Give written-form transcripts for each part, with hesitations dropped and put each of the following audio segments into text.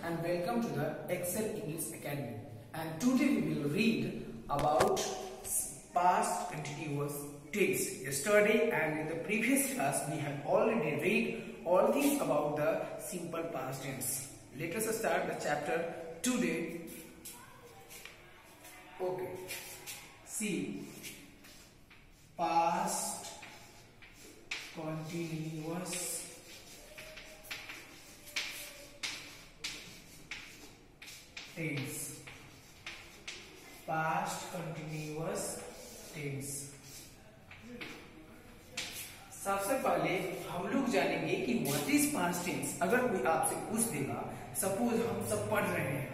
and welcome to the Excel English Academy. And today we will read about past continuous tense. Yesterday and in the previous class we have already read all things about the simple past tense. Let us start the chapter today. Okay. See, past continuous tense. Past continuous tense. सबसे पहले हम लोग जानेंगे कि what is past tense. अगर कोई आपसे पूछ देगा, सपोज हम सब पढ़ रहे हैं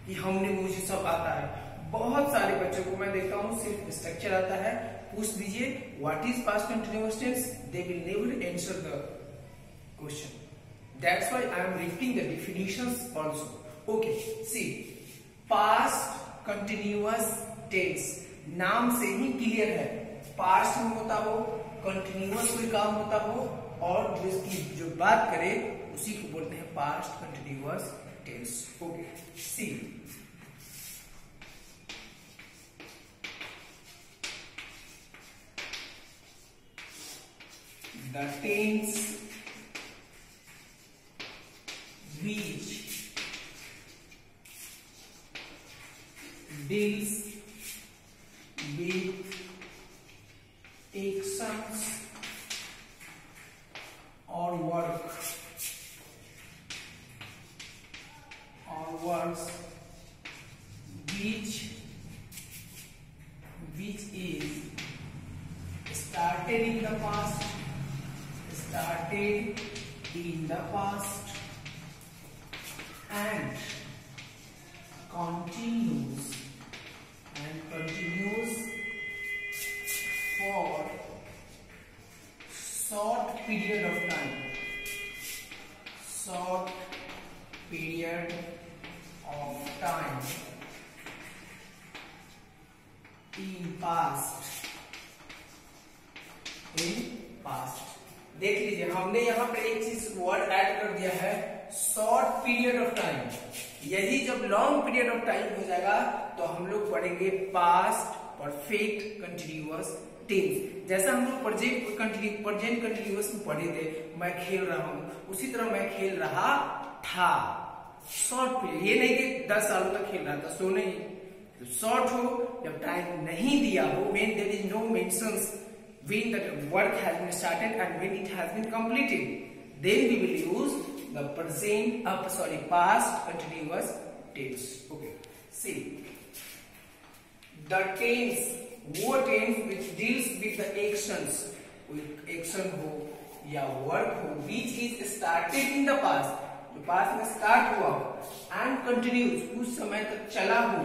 कि मुझे सब आता है. बहुत सारे बच्चों को मैं देखता हूँ सिर्फ स्ट्रक्चर आता है. पूछ दीजिए what is past continuous tense, they will never answer the question. That's why I am repeating the definitions also. Okay, see past continuous tense नाम से ही क्लियर है. पास्ट में होता हो, कंटिन्यूअस कोई काम होता हो और जिसकी जो बात करे उसी को बोलते हैं past continuous tense. Okay, see the tense which deals with actions or works which is started in the past and continues for short period of time in past. देख लीजिए, हमने यहाँ पर एक चीज वर्ड ऐड कर दिया है, शॉर्ट पीरियड ऑफ टाइम. यही जब लॉन्ग पीरियड ऑफ टाइम हो जाएगा तो हम लोग पढ़ेंगे पास्ट परफेक्ट कंटिन्यूअस टेंस. जैसा हम लोग प्रेजेंट कंटिन्यूअस में पढ़े थे, मैं खेल रहा हूँ, उसी तरह मैं खेल रहा था. शॉर्ट पीरियड, ये नहीं कि 10 सालों तक खेल रहा था, सो नहीं. शॉर्ट हो जब टाइम नहीं दिया हो, when there is no mentions when the work has been started and when it has been completed, then we will use the past continuous tense. Okay, see the tense, वो tense which deals with the actions, कोई action हो या work हो which is started in the past, जो past में start हुआ हो and continues, कुछ समय तक चला हो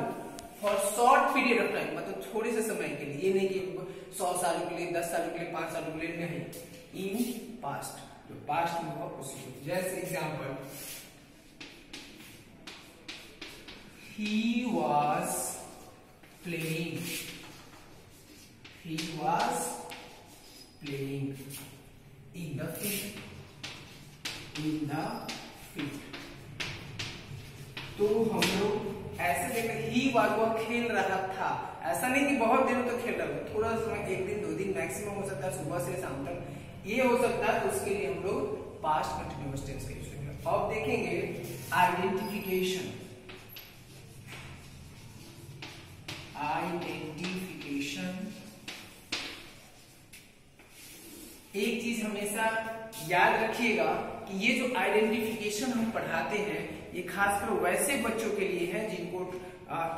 for short period of time, मतलब थोड़े से समय के लिए. ये नहीं कि 100 सालों के लिए, 10 सालों के लिए, 5 सालों के लिए, नहीं. इन पास्ट, जो पास्ट में हुआ उसी को. जैसे example, he was playing in the field. तो हम लोग ऐसे देखते, ही वाज, वो खेल रहा था. ऐसा नहीं कि बहुत दिनों तक खेल रहा था, थोड़ा समय, 1 दिन 2 दिन मैक्सिमम हो सकता है, सुबह से शाम तक, ये हो सकता है. तो उसके लिए हम लोग पास्ट कंटिन्यूअस टेंस का यूज करेंगे. अब देखेंगे आइडेंटिफिकेशन. एक चीज हमेशा याद रखिएगा कि ये जो आइडेंटिफिकेशन हम पढ़ाते हैं, ये खासकर वैसे बच्चों के लिए है जिनको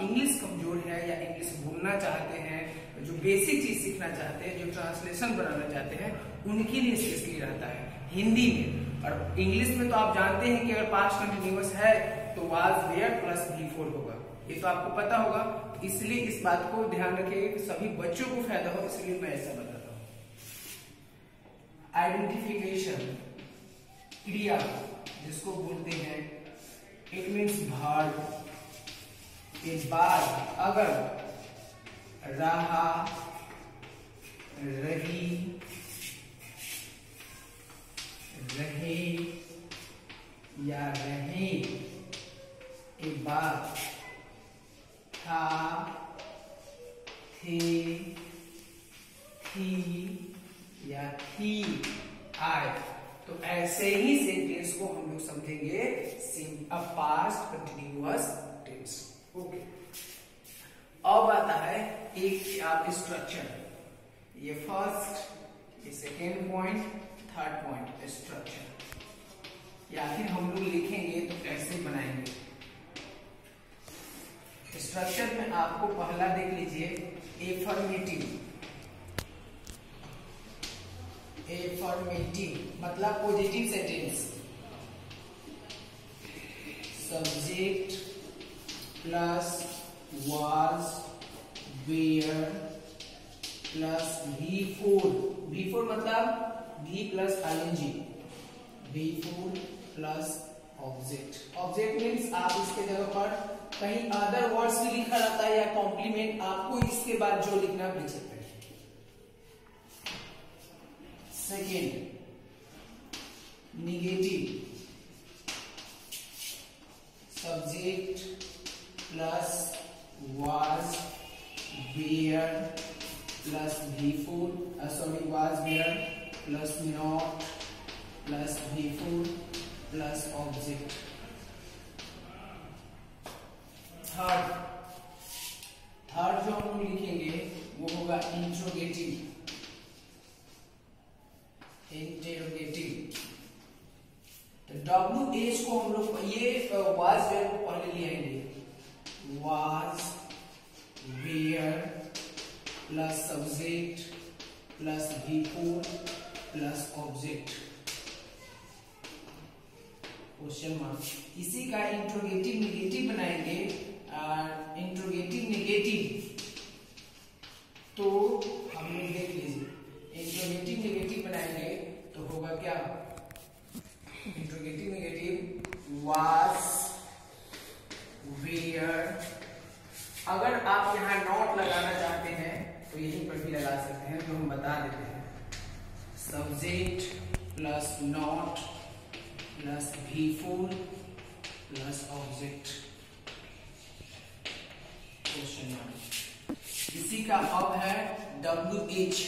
इंग्लिश कमजोर है या इंग्लिश बोलना चाहते हैं, जो बेसिक चीज सीखना चाहते हैं, जो ट्रांसलेशन बनाना चाहते हैं, उनके लिए इसलिए रहता है हिंदी में. और इंग्लिश में तो आप जानते हैं कि अगर पास्ट कंटिन्यूअस है तो वाज वेयर प्लस V4 होगा. ये तो आपको पता होगा. इसलिए इस बात को ध्यान रखिएगा कि सभी बच्चों को फायदा हो, इसलिए मैं ऐसा बताता हूँ. आइडेंटिफिकेशन क्रिया जिसको बोलते हैं, इट मीन्स वर्ब. एक बात अगर रहा, रही, रहे या रहे पास्ट कंटिन्यूअस टेंस। ओके, अब आता है एक आप स्ट्रक्चर, ये फर्स्ट, ये second point, third point structure, या फिर हम लोग लिखेंगे तो कैसे बनाएंगे। स्ट्रक्चर में आपको पहला देख लीजिए, एफर्मेटिव। एफर्मेटिव मतलब positive sentence, subject plus was, were plus V4 मतलब V plus ing, V4 plus object. Object means आप इसके जगह पर कहीं अदर वर्ड्स भी लिखा रहता है या कॉम्प्लीमेंट, आपको इसके बाद जो लिखना है लिख सकते हैं। Second, negative, subject plus was, were plus V4, was, were plus not plus V4 plus object. Third जो हम लोग लिखेंगे वो होगा इंट्रोगेटिव। तो WH को हम लोग ये was, were को पहले ले आएंगे, was, were plus subject plus V4 plus object, question mark. इसी का इंट्रोगेटिव निगेटिव बनाएंगे, इंट्रोगेटिव निगेटिव, तो हम लोग देख लीजिए, इंट्रोगेटिव निगेटिव बनाएंगे तो होगा क्या, इंट्रोगेटिव निगेटिव was, were, अगर आप यहाँ नॉट लगाना चाहते हैं तो यहीं पर भी लगा सकते हैं, जो हम बता देते हैं, subject plus not plus V4 plus object, question mark. इसी का अब है WH,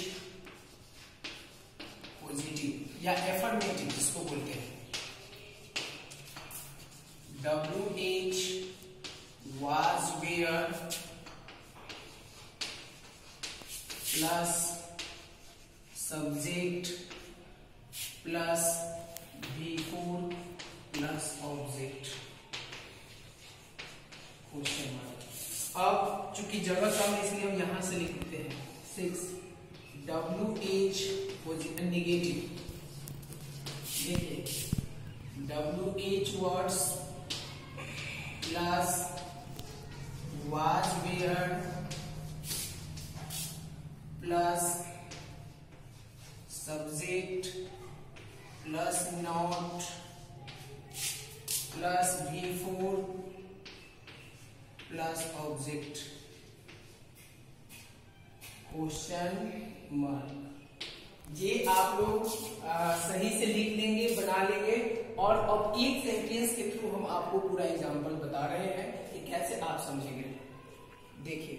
पॉजिटिव या एफर्मेटिव जिसको बोलते हैं, WH was, were plus subject plus V4 plus object, question mark. अब चूंकि जगह कम है इसलिए हम यहां से लिखते हैं 6, WH पॉजिटिव निगेटिव, देखिए WH words plus was, were plus subject plus not plus V4 plus object, question mark. ये आप लोग सही से लिख लेंगे, बना लेंगे, और अब एक सेंटेंस के थ्रू हम आपको पूरा एग्जांपल बता रहे हैं कि कैसे आप समझेंगे। देखिए,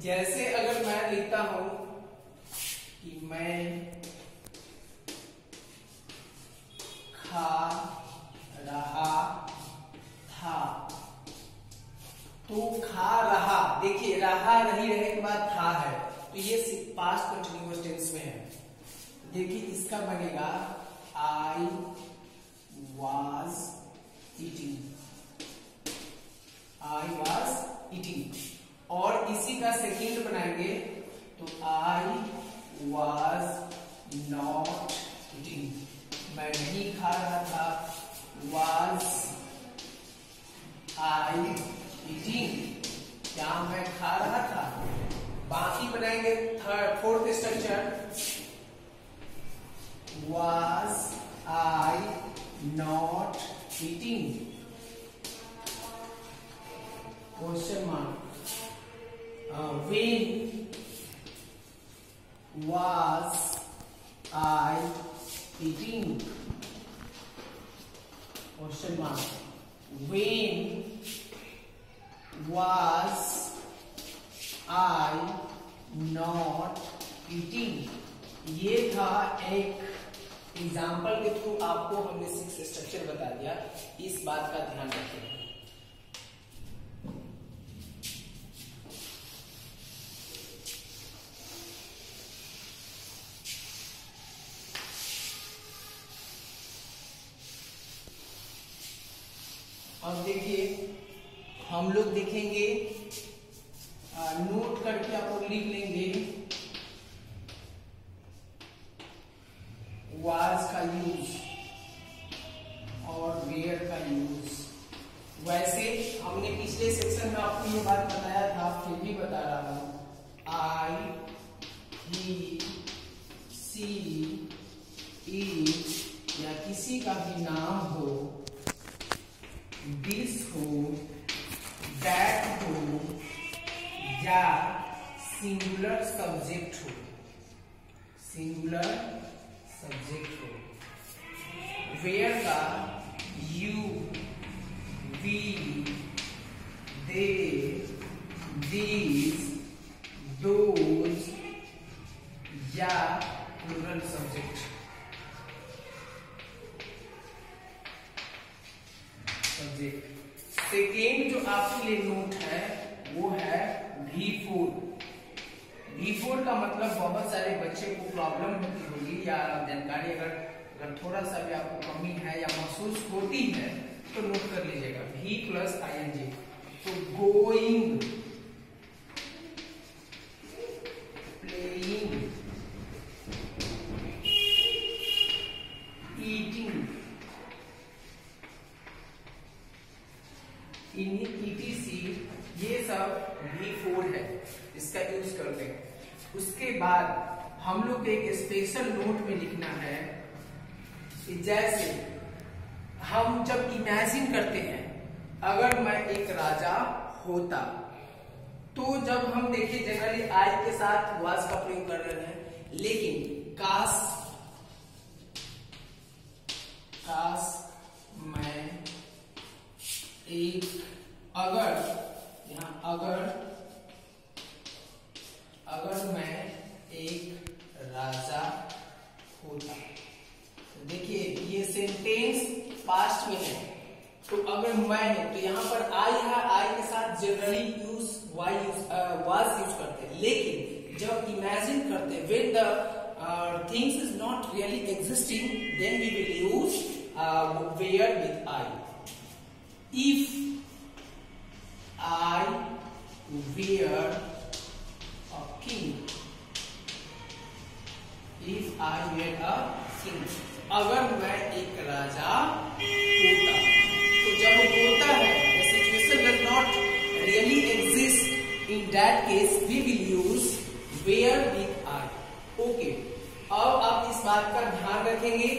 जैसे अगर मैं लिखता हूं कि मैं खा रहा था, तो खा रहा, देखिए रहा नहीं रहे के बाद था है, तो ये पास्ट कंटिन्यूअस टेंस में है। देखिए इसका बनेगा I was eating, I was eating, और इसी का सेकंड बनाएंगे तो I was not eating, मैं नहीं खा रहा था, was I eating, क्या मैं खा रहा था। बाकी बनाएंगे fourth structure, was I not eating, question mark. When was I eating, question mark. When was I not eating? ये था एक एग्जाम्पल के थ्रू आपको हमने 6 स्ट्रक्चर बता दिया, इस बात का ध्यान रखें। अब देखिए हम लोग देखेंगे, नोट करके आप लोग लिख लेंगे was का यूज और where का यूज। वैसे हमने पिछले सेक्शन में आपको ये बात बताया था, फिर भी बता रहा हूं। I, he, she, it या किसी का भी नाम हो, दिस हो, दैट हो या सिंगुलर सब्जेक्ट हो, सिंगुलर सब्जेक्ट हो। वेयर का you, we, they, these, those या प्लूरल सब्जेक्ट। सेकेंड जो आपके लिए नोट है वो है V4। V4 का मतलब बहुत सारे बच्चे को प्रॉब्लम होती होगी या जानकारी अगर थोड़ा सा भी आपको कमी है या महसूस होती है तो नोट कर लीजिएगा। V प्लस ING, तो गोइंग, प्लेइंग, ईटिंग, ETC, ये सब V4 है, इसका यूज करते हैं। उसके बाद हम लोग एक स्पेशल नोट में लिखना है, जैसे हम जब इमेजिन करते हैं अगर मैं एक राजा होता, तो जब हम देखिए जनरली आई के साथ वाज का प्रयोग कर रहे हैं, लेकिन काश मैं एक, अगर मैं एक राजा होता, देखिए ये सेंटेंस पास्ट में है, तो अगर मैं है तो यहाँ पर आई है, आई के साथ जनरली यूज वाज यूज करते हैं, लेकिन जब इमेजिन करते हैं when the things is not really existing, then we will use were with I. If I were a king, if I were a king, अगर मैं एक राजा होता, तो जब होता है the situation does not really exist, in that case we will use where with I. Okay, अब आप इस बात का ध्यान रखेंगे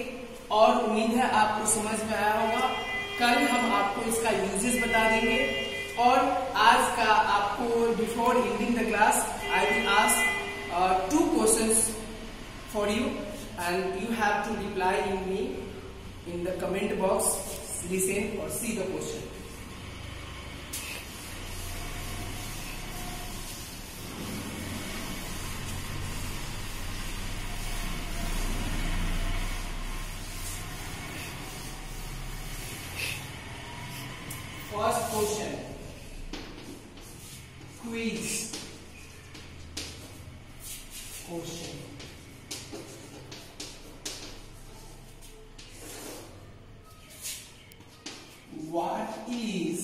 और उम्मीद है आपको समझ में आया होगा। कल हम आपको इसका यूजेस बता देंगे, और आज का आपको before ending the class I will ask 2 questions for you and you have to reply in me in the comment box, listen और see the question. First question, quiz question. What is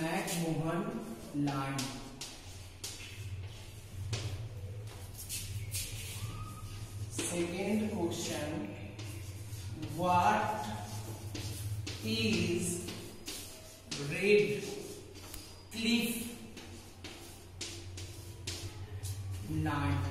McMahon line? Second question, what is Red Cliff line?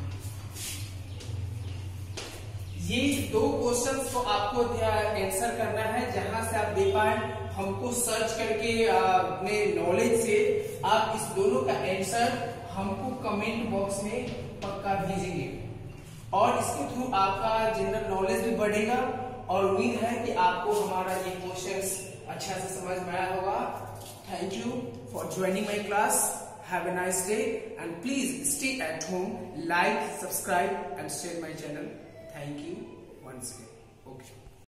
ये 2 questions को आपको answer करना है, जहां से आप दे पाए हमको सर्च करके अपने नॉलेज से आप इस दोनों का आंसर हमको कमेंट बॉक्स में पक्का भेजेंगे। और इसके थ्रू आपका जनरल नॉलेज भी बढ़ेगा और उम्मीद है कि आपको हमारा ये क्वेश्चंस अच्छा से समझ में आया होगा। Thank you for joining my class. Have a nice day and please stay at home, like, subscribe and share my channel. Thank you once again. Okay.